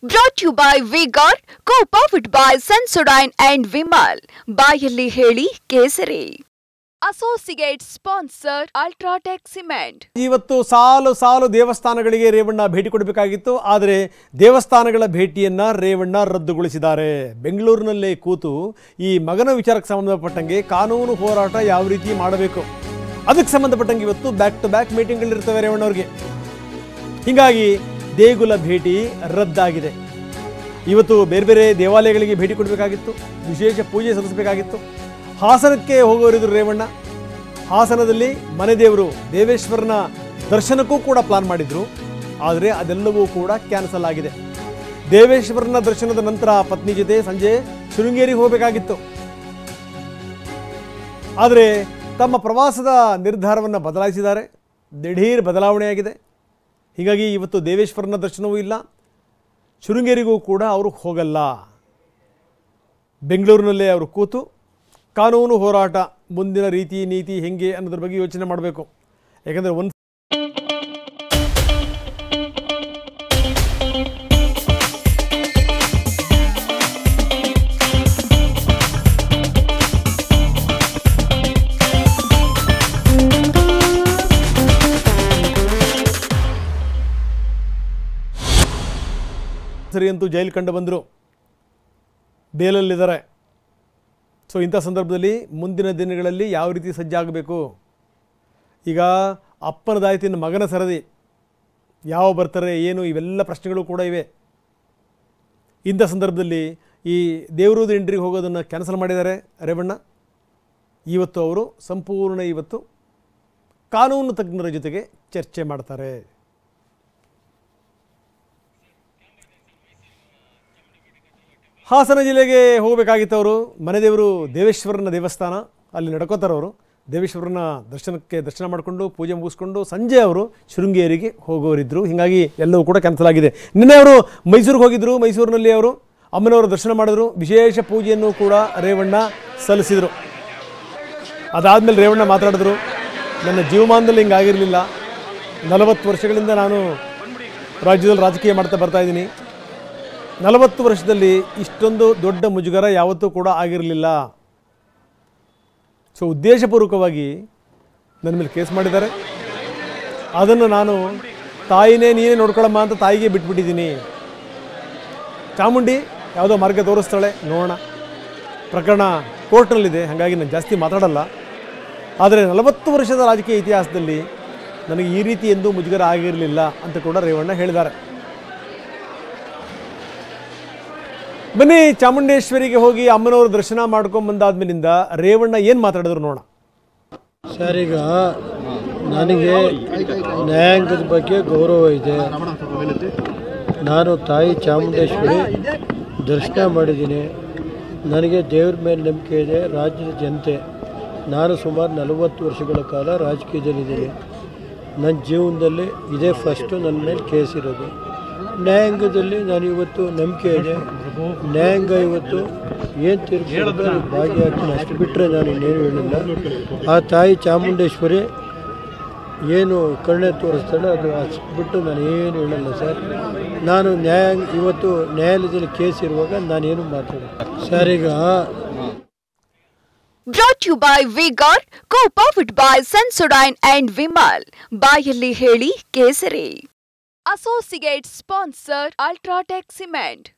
Brought to you by V-Guard, co-powered by Sensodyne and Vimal. ಬಾಯಲ್ಲಿ ಹೇಳಿ ಕೇಸರಿ. Associate sponsor Ultratech Cement. ಇವತ್ತು ಸಾಲು ದೇವಸ್ಥಾನಗಳಿಗೆ ರೇವಣ್ಣ ಭೇಟಿ ಕೊಡಬೇಕಾಗಿತ್ತು. ಆದರೆ ದೇವಸ್ಥಾನಗಳ ಭೇಟಿಯನ್ನ ರೇವಣ್ಣ ರದ್ದುಗೊಳಿಸಿದ್ದಾರೆ. ಬೆಂಗಳೂರಿನಲ್ಲೇ ಕೂತು ಈ ಮಗನ ವಿಚಾರಕ್ಕೆ ಸಂಬಂಧಪಟ್ಟಂಗೆ ಕಾನೂನು ಹೋರಾಟ ಯಾವ ರೀತಿ ಮಾಡಬೇಕು ಅದಕ್ಕೆ ಸಂಬಂಧಪಟ್ಟಂಗೆ ಇವತ್ತು ಬ್ಯಾಕ್ ಟು ಬ್ಯಾಕ್ ಮೀಟಿಂಗ್ಗಳಿರ್ತವೆ ರೇವಣ್ಣ ಅವರಿಗೆ. ಹೀಗಾಗಿ ದೇಗುಲ ಭೇಟಿ ರದ್ದಾಗಿದೆ. ಇವತ್ತು ಬೇರೆ ಬೇರೆ ದೇವಾಲಯಗಳಿಗೆ ಭೇಟಿ ಕೊಡಬೇಕಾಗಿತ್ತು, ವಿಶೇಷ ಪೂಜೆ ಸಲ್ಲಿಸಬೇಕಾಗಿತ್ತು. ಹಾಸನಕ್ಕೆ ಹೋಗೋರಿದ್ರು ರೇವಣ್ಣ. ಹಾಸನದಲ್ಲಿ ಮನೆ ದೇವರು ದೇವೇಶ್ವರನ ದರ್ಶನಕ್ಕೂ ಕೂಡ ಪ್ಲಾನ್ ಮಾಡಿದ್ರು. ಆದರೆ ಅದೆಲ್ಲವೂ ಕೂಡ ಕ್ಯಾನ್ಸಲ್ ಆಗಿದೆ. ದೇವೇಶ್ವರನ ದರ್ಶನದ ನಂತರ ಪತ್ನಿ ಜೊತೆ ಸಂಜೆ ಶೃಂಗೇರಿಗೆ ಹೋಗಬೇಕಾಗಿತ್ತು. ಆದರೆ ತಮ್ಮ ಪ್ರವಾಸದ ನಿರ್ಧಾರವನ್ನು ಬದಲಾಯಿಸಿದ್ದಾರೆ. ದಿಢೀರ್ ಬದಲಾವಣೆಯಾಗಿದೆ. ಹೀಗಾಗಿ ಇವತ್ತು ದೇವೇಶ್ವರನ ದರ್ಶನವೂ ಇಲ್ಲ, ಶೃಂಗೇರಿಗೂ ಕೂಡ ಅವರು ಹೋಗಲ್ಲ. ಬೆಂಗಳೂರಿನಲ್ಲೇ ಅವರು ಕೂತು ಕಾನೂನು ಹೋರಾಟ ಮುಂದಿನ ರೀತಿ ನೀತಿ ಹೆಂಗೆ ಅನ್ನೋದ್ರ ಬಗ್ಗೆ ಯೋಚನೆ ಮಾಡಬೇಕು. ಯಾಕಂದರೆ ಸರಿ ಅಂತೂ ಜೈಲು ಕಂಡು ಬಂದರು, ಬೇಲಲ್ಲಿದ್ದಾರೆ. ಸೊ ಇಂಥ ಸಂದರ್ಭದಲ್ಲಿ ಮುಂದಿನ ದಿನಗಳಲ್ಲಿ ಯಾವ ರೀತಿ ಸಜ್ಜಾಗಬೇಕು, ಈಗ ಅಪ್ಪನದಾಯ್ತು ಇನ್ನು ಮಗನ ಸರದಿ ಯಾವ ಬರ್ತಾರೆ ಏನು, ಇವೆಲ್ಲ ಪ್ರಶ್ನೆಗಳು ಕೂಡ ಇವೆ. ಇಂಥ ಸಂದರ್ಭದಲ್ಲಿ ಈ ದೇವರೂದು ಎಂಟ್ರಿಗೆ ಹೋಗೋದನ್ನು ಕ್ಯಾನ್ಸಲ್ ಮಾಡಿದ್ದಾರೆ ರೇವಣ್ಣ. ಇವತ್ತು ಅವರು ಸಂಪೂರ್ಣ ಇವತ್ತು ಕಾನೂನು ತಜ್ಞರ ಜೊತೆಗೆ ಚರ್ಚೆ ಮಾಡ್ತಾರೆ. ಹಾಸನ ಜಿಲ್ಲೆಗೆ ಹೋಗಬೇಕಾಗಿತ್ತು ಅವರು. ಮನೆ ದೇವರು ದೇವೇಶ್ವರನ ದೇವಸ್ಥಾನ ಅಲ್ಲಿ ನಡ್ಕೋತಾರೆ ಅವರು. ದೇವೇಶ್ವರನ ದರ್ಶನ ಮಾಡಿಕೊಂಡು ಪೂಜೆ ಮುಗಿಸ್ಕೊಂಡು ಸಂಜೆ ಅವರು ಶೃಂಗೇರಿಗೆ ಹೋಗೋರಿದ್ದರು. ಹೀಗಾಗಿ ಎಲ್ಲವೂ ಕೂಡ ಕ್ಯಾನ್ಸಲ್ ಆಗಿದೆ. ನಿನ್ನೆ ಅವರು ಮೈಸೂರಿಗೆ ಹೋಗಿದ್ದರು. ಮೈಸೂರಿನಲ್ಲಿ ಅವರು ಅಮ್ಮನವರ ದರ್ಶನ ಮಾಡಿದ್ರು. ವಿಶೇಷ ಪೂಜೆಯನ್ನು ಕೂಡ ರೇವಣ್ಣ ಸಲ್ಲಿಸಿದರು. ಅದಾದಮೇಲೆ ರೇವಣ್ಣ ಮಾತಾಡಿದ್ರು, ನನ್ನ ಜೀವಮಾನದಲ್ಲಿ ಹಿಂಗಾಗಿರಲಿಲ್ಲ. 40 ವರ್ಷಗಳಿಂದ ನಾನು ರಾಜ್ಯದಲ್ಲಿ ರಾಜಕೀಯ ಮಾಡ್ತಾ ಬರ್ತಾಯಿದ್ದೀನಿ. 40 ವರ್ಷದಲ್ಲಿ ಇಷ್ಟೊಂದು ದೊಡ್ಡ ಮುಜುಗರ ಯಾವತ್ತೂ ಕೂಡ ಆಗಿರಲಿಲ್ಲ. ಸೊ ಉದ್ದೇಶಪೂರ್ವಕವಾಗಿ ನನ್ನ ಮೇಲೆ ಕೇಸ್ ಮಾಡಿದ್ದಾರೆ. ಅದನ್ನು ನಾನು ತಾಯಿನೇ ನೀನೇ ನೋಡ್ಕೊಳ್ಳಮ್ಮ ಅಂತ ತಾಯಿಗೆ ಬಿಟ್ಬಿಟ್ಟಿದ್ದೀನಿ. ಚಾಮುಂಡಿ ಯಾವುದೋ ಮಾರ್ಗ ತೋರಿಸ್ತಾಳೆ, ನೋಡೋಣ. ಪ್ರಕರಣ ಕೋರ್ಟ್ನಲ್ಲಿದೆ, ಹಾಗಾಗಿ ನಾನು ಜಾಸ್ತಿ ಮಾತಾಡಲ್ಲ. ಆದರೆ 40 ವರ್ಷದ ರಾಜಕೀಯ ಇತಿಹಾಸದಲ್ಲಿ ನನಗೆ ಈ ರೀತಿ ಎಂದೂ ಮುಜುಗರ ಆಗಿರಲಿಲ್ಲ ಅಂತ ಕೂಡ ರೇವಣ್ಣ ಹೇಳಿದ್ದಾರೆ. ಬನ್ನಿ ಚಾಮುಂಡೇಶ್ವರಿಗೆ ಹೋಗಿ ಅಮ್ಮನವರು ದರ್ಶನ ಮಾಡ್ಕೊಂಡ್ಬಂದಾದ್ಮೇಲಿಂದ ರೇವಣ್ಣ ಏನು ಮಾತಾಡಿದ್ರು ನೋಡೋಣ. ಸರ್, ಈಗ ನನಗೆ ನ್ಯಾಯಾಂಗದ ಬಗ್ಗೆ ಗೌರವ ಇದೆ. ನಾನು ತಾಯಿ ಚಾಮುಂಡೇಶ್ವರಿ ದರ್ಶನ ಮಾಡಿದ್ದೀನಿ. ನನಗೆ ದೇವ್ರ ಮೇಲೆ ನಂಬಿಕೆ ಇದೆ. ರಾಜ್ಯದ ಜನತೆ, ನಾನು ಸುಮಾರು 40 ವರ್ಷಗಳ ಕಾಲ ರಾಜಕೀಯದಲ್ಲಿದ್ದೀನಿ. ನನ್ನ ಜೀವನದಲ್ಲಿ ಇದೇ ಫಸ್ಟು ನನ್ನ ಮೇಲೆ ಕೇಸ್ ಇರೋದು. ನ್ಯಾಯಾಂಗದಲ್ಲಿ ನಾನು ಇವತ್ತು ನಂಬಿಕೆ ಇದೆ. ನ್ಯಾಯಾಂಗ ಇವತ್ತು ಏನು ತೀರ್ಪು ಭಾಗಿಯಾಗ್ತೀನಿ, ಅಷ್ಟು ಬಿಟ್ಟರೆ ನಾನು ಇನ್ನೇನು ಹೇಳಿಲ್ಲ. ಆ ತಾಯಿ ಚಾಮುಂಡೇಶ್ವರಿ ಏನು ಕರುಣೆ ತೋರಿಸ್ತಾಳೆ ಅದು ಅಷ್ಟು ಬಿಟ್ಟು ನಾನು ಏನು ಹೇಳಲ್ಲ ಸರ್. ನಾನು ಇವತ್ತು ನ್ಯಾಯಾಲಯದಲ್ಲಿ ಕೇಸ್ ಇರುವಾಗ ನಾನೇನು ಮಾತಾಡೋದು ಸರ್. ಈಗ Brought to you by V-Guard, co-powered by Sensodyne and Vimal. ಬಾಯಲ್ಲಿ ಹೇಳಿ ಕೇಸರಿ. Associate sponsor Ultratech Cement.